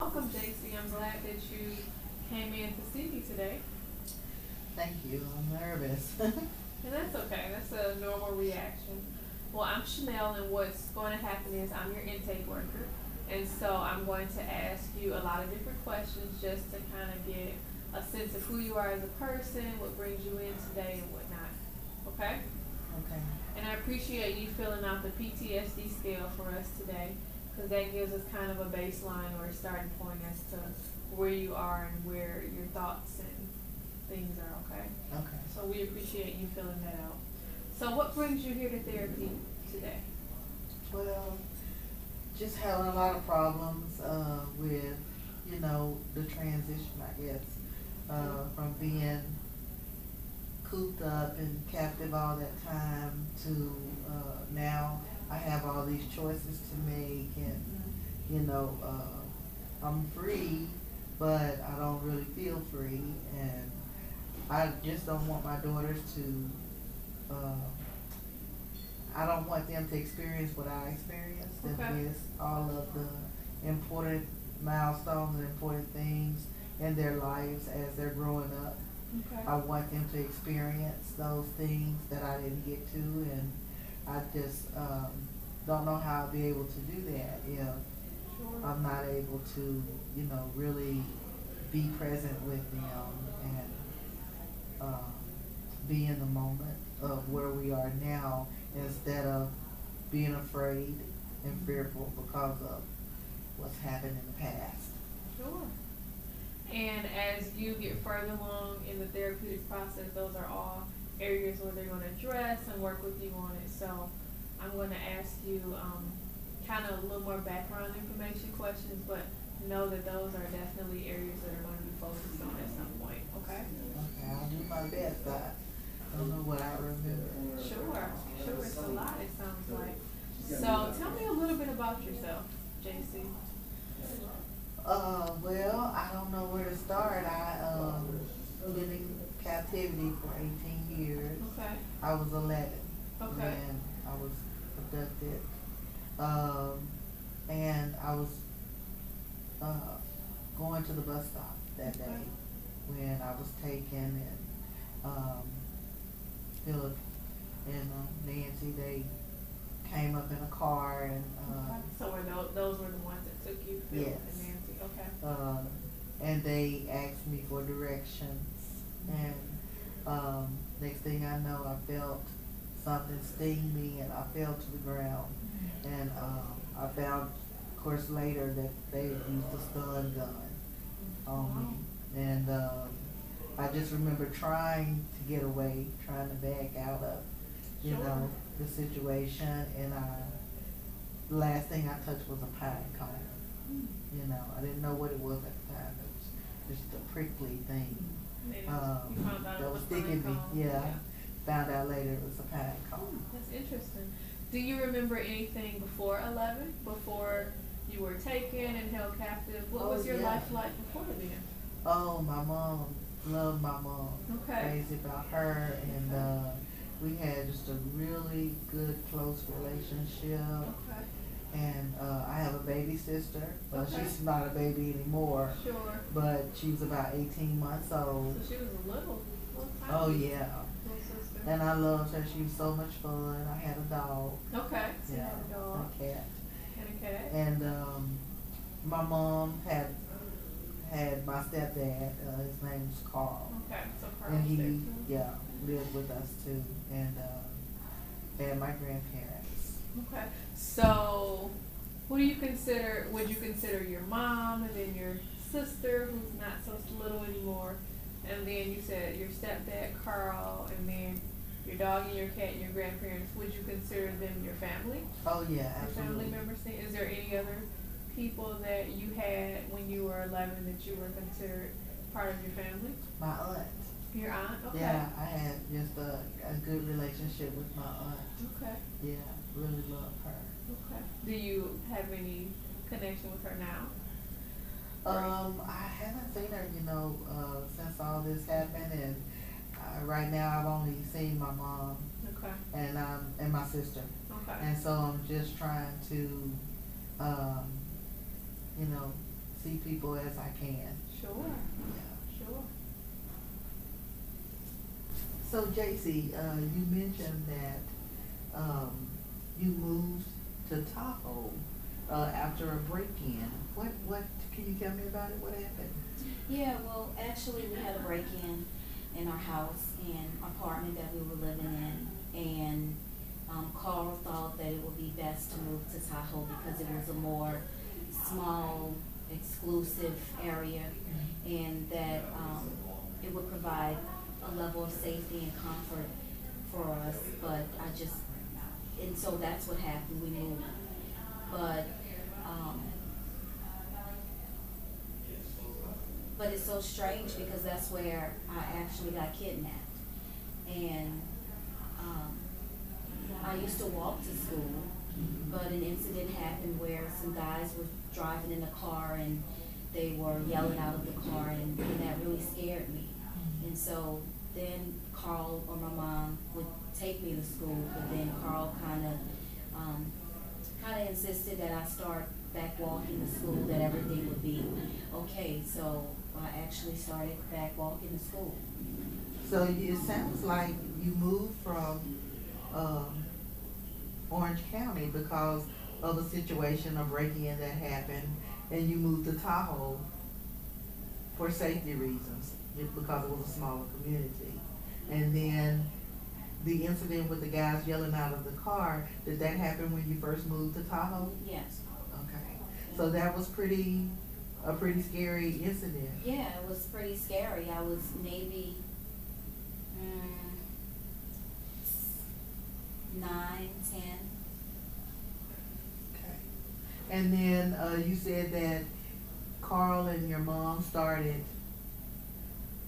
Welcome, JC. I'm glad that you came in to see me today. Thank you. I'm nervous. And that's okay. That's a normal reaction. Well, I'm Chanel, and what's going to happen is I'm your intake worker. And so I'm going to ask you a lot of different questions just to kind of get a sense of who you are as a person, what brings you in today, and whatnot. Okay? Okay. And I appreciate you filling out the PTSD scale for us today because that gives us kind of a baseline or a starting point as to where you are and where your thoughts and things are, okay? Okay. So we appreciate you filling that out. So what brings you here to therapy today? Well, just having a lot of problems with, the transition, I guess, from being cooped up and captive all that time to now I have all these choices to make, and I'm free, but I don't really feel free, and I just don't want my daughters to. Uh, I don't want them to experience what I experienced and Okay. miss all of the important milestones and important things in their lives as they're growing up. Okay. I want them to experience those things that I didn't get to, and I just don't know how I'll be able to do that if Sure. I'm not able to, really be present with them and um, be in the moment of where we are now instead of being afraid and fearful because of what's happened in the past. Sure. And as you get further along in the therapeutic process, those are all areas where they're going to address and work with you on it. So I'm going to ask you kind of a little more background information questions, but know that those are definitely areas that are going to be focused on at some point, okay? Okay, I'll do my best. I don't know what I remember. Sure, sure. It's a lot, it sounds like. So tell me a little bit about yourself, JC. Well, I don't know where to start. I been in captivity for 18 years. Okay, I was 11 okay, when I was abducted. Um, and I was uh, going to the bus stop that okay, day when I was taken, and Philip and Nancy, they came up in a car, and okay. So were those were the ones that took you, Phil yes, and Nancy, okay. uh, and they asked me for directions, and next thing I know, I felt something sting me, and I fell to the ground, and I found, of course, later that they had used a stun gun on Wow. me, and I just remember trying to get away, trying to back out of, Sure. the situation, and the last thing I touched was a pine cone. Mm. I didn't know what it was at the time. It was just a prickly thing And then you found out that it was was sticking pine me. cone. Yeah, found out later it was a pine cone. That's interesting. Do you remember anything before 11? Before you were taken and held captive? What Oh was your yeah. life like before then? Oh, my mom. Loved my mom. Okay. Crazy about her, and we had just a really good, close relationship. Okay. And I have a baby sister. Well, Okay. she's not a baby anymore, Sure. but she was about 18 months old. So she was a little Oh tiny yeah. little sister. And I loved her. She was so much fun. I had a dog. Okay. So you Yeah, had a dog a cat. and a cat. And my mom had my stepdad. His name was Carl, Okay. So Carl and was there he too. yeah lived with us too. And and my grandparents. Okay. So, who do you consider? Would you consider your mom and then your sister, who's not so little anymore, and then you said your stepdad Carl, and then your dog and your cat and your grandparents? Would you consider them your family? Oh yeah, Your family absolutely. members? Is there any other people that you had when you were 11 that you were considered part of your family? My aunt. Your aunt? Okay. Yeah, I had just a good relationship with my aunt. Okay. Yeah, really love her. Okay. Do you have any connection with her now? I haven't seen her, since all this happened, and right now I've only seen my mom Okay. and my sister, Okay. and so I'm just trying to, um, you know, see people as I can. Sure, Yeah. sure. So JC, you mentioned that you moved to Tahoe after a break-in. What can you tell me about it? What happened? Yeah, well, actually, we had a break-in our house and apartment that we were living in, and Carl thought that it would be best to move to Tahoe because it was a more small, exclusive area, and that it would provide a level of safety and comfort for us. But and so that's what happened. We moved, but um, but it's so strange because that's where I actually got kidnapped. And I used to walk to school, but an incident happened where some guys were driving in a car and they were yelling out of the car, and that really scared me. And so then Carl or my mom would take me to school, but then Carl kind of insisted that I start back walking to school, that everything would be okay. So I actually started back walking to school. So it sounds like you moved from Orange County because of a situation, a break-in that happened, and you moved to Tahoe for safety reasons, because it was a smaller community. And then the incident with the guys yelling out of the car, did that happen when you first moved to Tahoe? Yes. Okay. So that was a pretty scary incident. Yeah, it was pretty scary. I was maybe 9, 10. Okay. And then you said that Carl and your mom started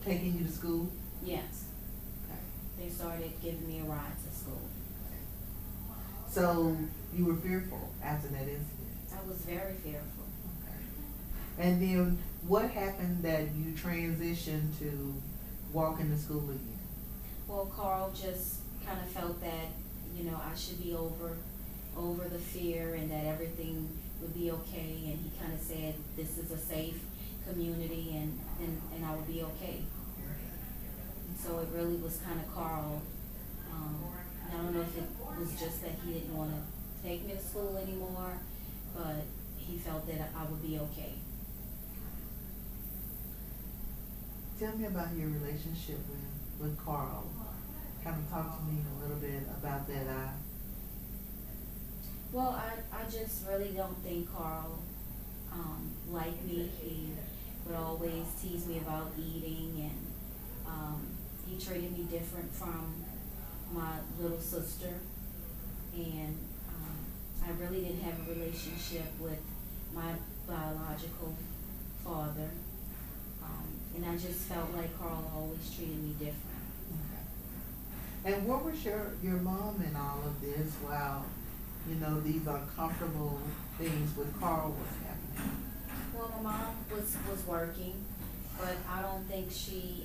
taking you to school? Yes. Okay. They started giving me a ride to school. So you were fearful after that incident? I was very fearful. Okay. And then what happened that you transitioned to walking to school again? Well, Carl just kind of felt that, I should be over the fear and that everything would be okay. And he kind of said, this is a safe community and I would be okay. And so it really was kind of Carl. I don't know if it was just that he didn't want to take me to school anymore, but he felt that I would be okay. Tell me about your relationship with Carl. Kind of talk to me a little bit about that. Well, I just really don't think Carl liked me. He would always tease me about eating, and he treated me different from my little sister. And I really didn't have a relationship with my biological father. And I just felt like Carl always treated me different. Okay. And what was your mom in all of this while, these uncomfortable things with Carl was happening? Well, my mom was working, but I don't think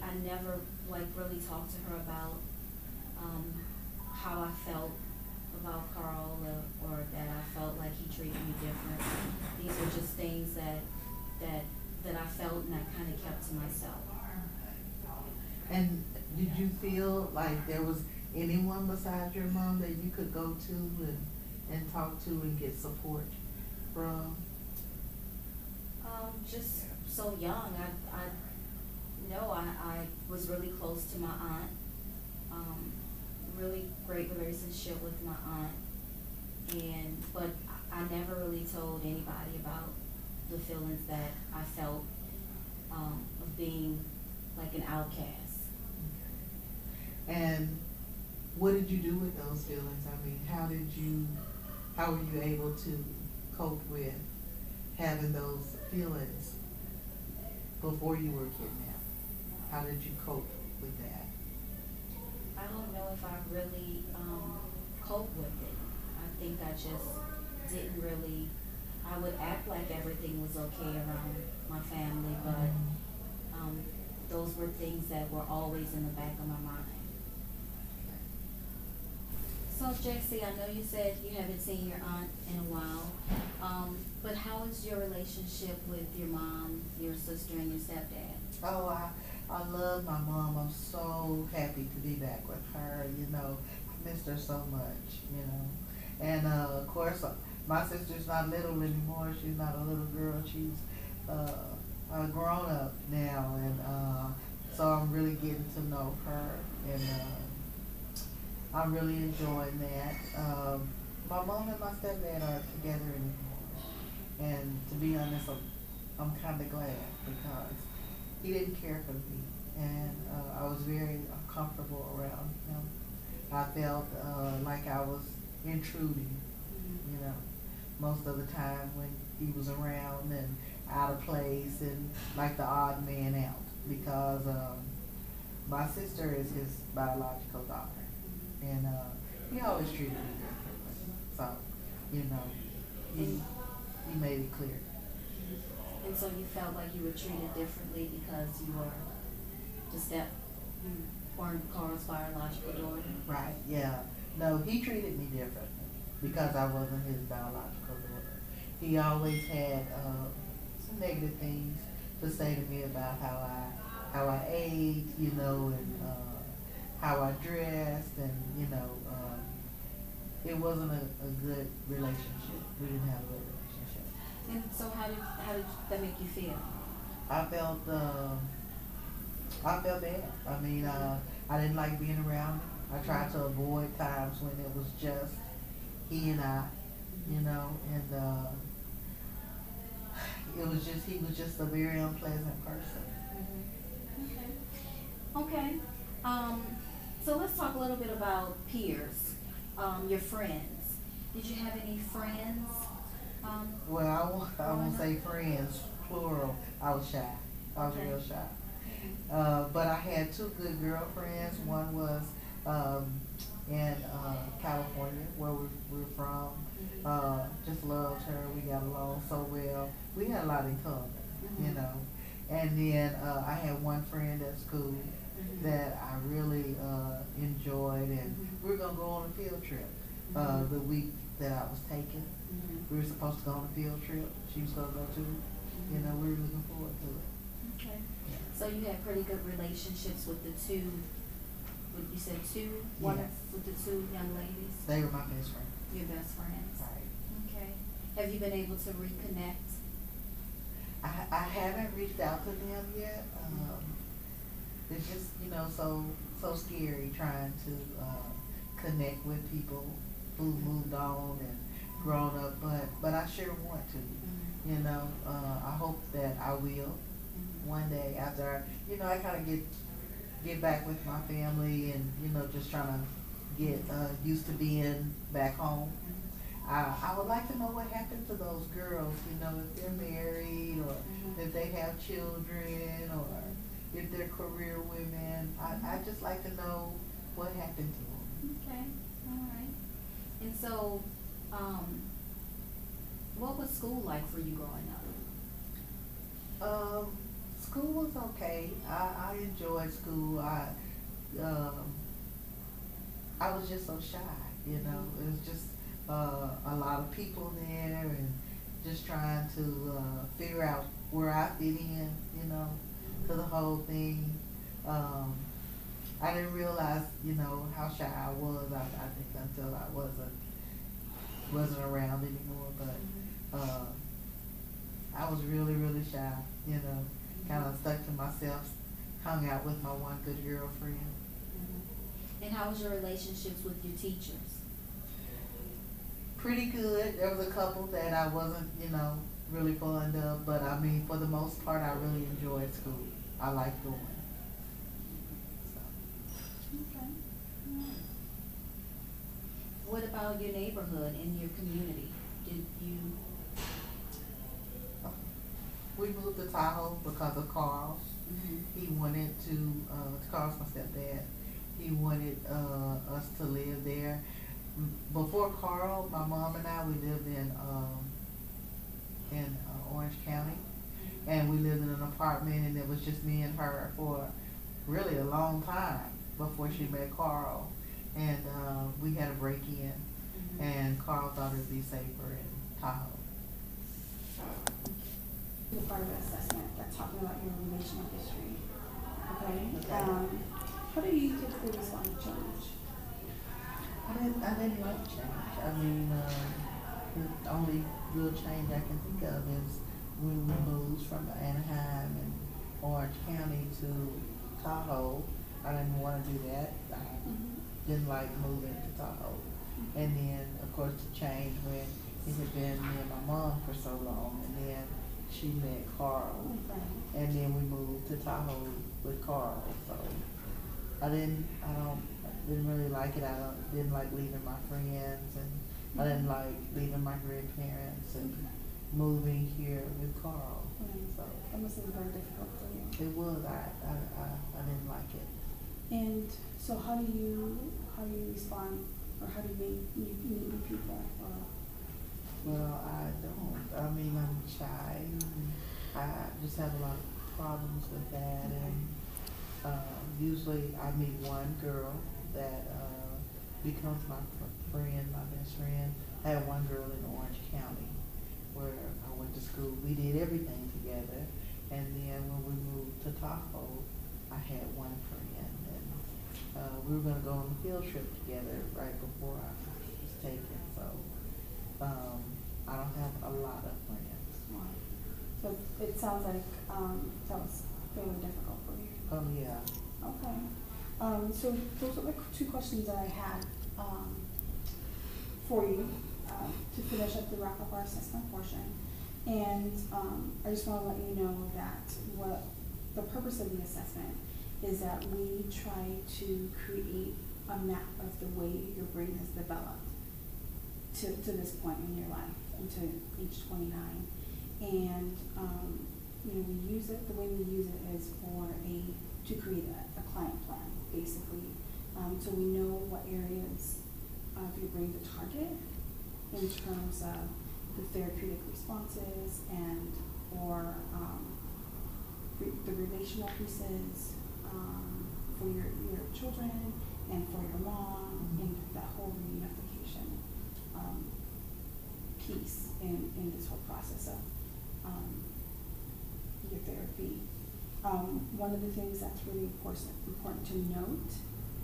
I never really talked to her about how I felt about Carl, or that I felt like he treated me different. These are just things that I felt, and I kind of kept to myself. And did you feel like there was anyone besides your mom that you could go to and talk to and get support from? Just so young, I was really close to my aunt. Really great relationship with my aunt, but I never really told anybody about the feelings that I felt of being like an outcast. And what did you do with those feelings? I mean, how were you able to cope with having those feelings before you were kidnapped? How did you cope with that? I don't know if I really coped with it. I think I just didn't really. I would act like everything was okay around my family, but those were things that were always in the back of my mind. So Jexy, I know you said you haven't seen your aunt in a while, but how is your relationship with your mom, your sister, and your stepdad? Oh, I love my mom. I'm so happy to be back with her. You know, I missed her so much. You know, and of course, my sister's not little anymore. She's not a little girl. She's a grown up now, and so I'm really getting to know her, and I'm really enjoying that. My mom and my stepdad aren't together anymore, and to be honest, I'm kind of glad because he didn't care for me, and I was very uncomfortable around him. I felt like I was intruding, you know, most of the time when he was around and out of place and like the odd man out because my sister is his biological daughter, and he always treated me differently. So, you know, he made it clear. And so you felt like you were treated differently because you were you weren't Carl's biological daughter? Right, yeah. No, he treated me differently because I wasn't his biological daughter. He always had some negative things to say to me about how I ate, you know, and how I dressed, and you know, it wasn't a good relationship. We didn't have a good relationship. And so how did that make you feel? I felt bad. I mean, I didn't like being around him. I tried to avoid times when it was just he and I, you know, and he was just a very unpleasant person. Okay. So let's talk a little bit about peers, your friends. Did you have any friends? Well, I won't say friends, plural. I was shy. I was Okay. real shy. But I had two good girlfriends. One was in California, where we're from. Just loved her. We got along so well. We had a lot in common, you know. And then I had one friend at school that I really enjoyed, and we were gonna go on a field trip the week that I was taken. We were supposed to go on a field trip. She was gonna go too. You know, we were looking forward to it. Okay. So you had pretty good relationships with the two, you said two? One Yes. with the two young ladies? They were my best friend. Your best friends? Right. Okay. Have you been able to reconnect? I haven't reached out to them yet. It's just, you know, so scary trying to connect with people who moved on and grown up, but I sure want to. You know, I hope that I will one day after, you know, I kind of get back with my family and, you know, just trying to get used to being back home. I would like to know what happened to those girls, you know, if they're married or if they have children or if they're career women. I'd just like to know what happened to them. Okay, all right. And so, what was school like for you growing up? School was okay. I enjoyed school. I was just so shy, you know. It was just a lot of people there and just trying to figure out where I fit in, you know, to the whole thing. I didn't realize, you know, how shy I was, I think, until I wasn't around anymore, but I was really, really shy, you know, kind of stuck to myself, hung out with my one good girlfriend. And how was your relationships with your teachers? Pretty good. There was a couple that I wasn't, you know, really fond of, but I mean, for the most part, I really enjoyed school. I liked going. Okay. What about your neighborhood and your community? Did you? We moved to Tahoe because of Carl. He wanted to Carl's my stepdad. He wanted us to live there. Before Carl, my mom and I, we lived in Orange County, and we lived in an apartment, and it was just me and her for really a long time before she met Carl. and, we had a break-in, Mhm. and Carl thought it'd be safer in Tahoe. The part of the assessment that's talking about your relational history. Okay. Okay. How do you typically respond to change? I didn't like change. I mean, the only real change I can think of is when we moved from Anaheim and Orange County to Tahoe. I didn't wanna do that. I didn't like moving to Tahoe. And then, of course, the change when it had been me and my mom for so long, and then she met Carl. Okay. And then we moved to Tahoe with Carl, so I didn't really like it. Didn't like leaving my friends, and I didn't like leaving my grandparents and moving here with Carl. So That must have been very difficult for you. it was, I didn't like it. And so how do you respond, or how do you meet new people? Or Well, I don't. I mean, I'm shy, and I just have a lot of problems with that, and usually I meet one girl that becomes my friend, my best friend. I had one girl in Orange County where I went to school. We did everything together, and then when we moved to Tahoe, I had one friend, and we were gonna go on a field trip together right before I was taken. So I don't have a lot of friends. wow. So it sounds like that was fairly difficult for you. Oh yeah. Okay. So those are the two questions that I had for you to finish up the wrap up our assessment portion. And I just want to let you know that what the purpose of the assessment is that we try to create a map of the way your brain has developed to this point in your life, until age 29. And you know, we use it, the way we use it is to create a client plan, basically. So we know what areas of your brain to target in terms of the therapeutic responses and or the relational pieces for your children and for your mom, and that whole reunification piece in this whole process of your therapy. One of the things that's really important to note,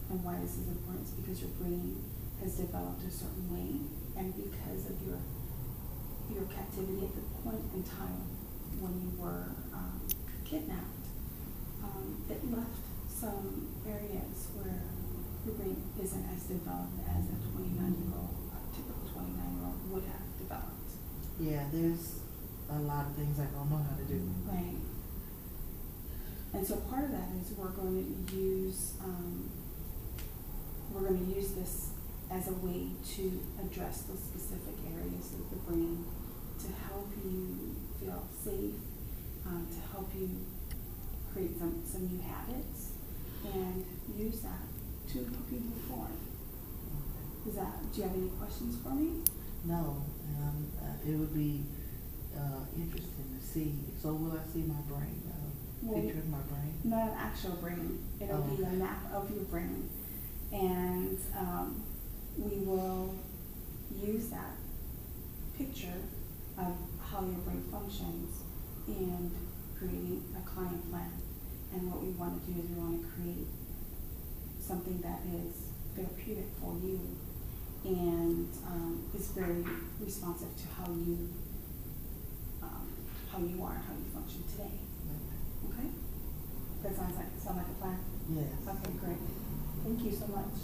and why this is important, is because your brain has developed a certain way, and because of your captivity at the point in time when you were kidnapped, it left some areas where your brain isn't as developed as a 29-year-old, typical 29-year-old would have developed. Yeah, there's a lot of things I don't know how to do. Right. And so part of that is we're going to use this as a way to address those specific areas of the brain to help you feel safe, to help you create some new habits, and use that to help you move forward. Do you have any questions for me? No, it would be interesting to see. So will I see my brain? Picture of my brain? Not an actual brain. It'll be a map of your brain. And we will use that picture of how your brain functions in creating a client plan. And what we want to do is we want to create something that is therapeutic for you and is very responsive to how you are, how you function today. Okay? That sound like a plan? Yes. Okay, great. Thank you so much.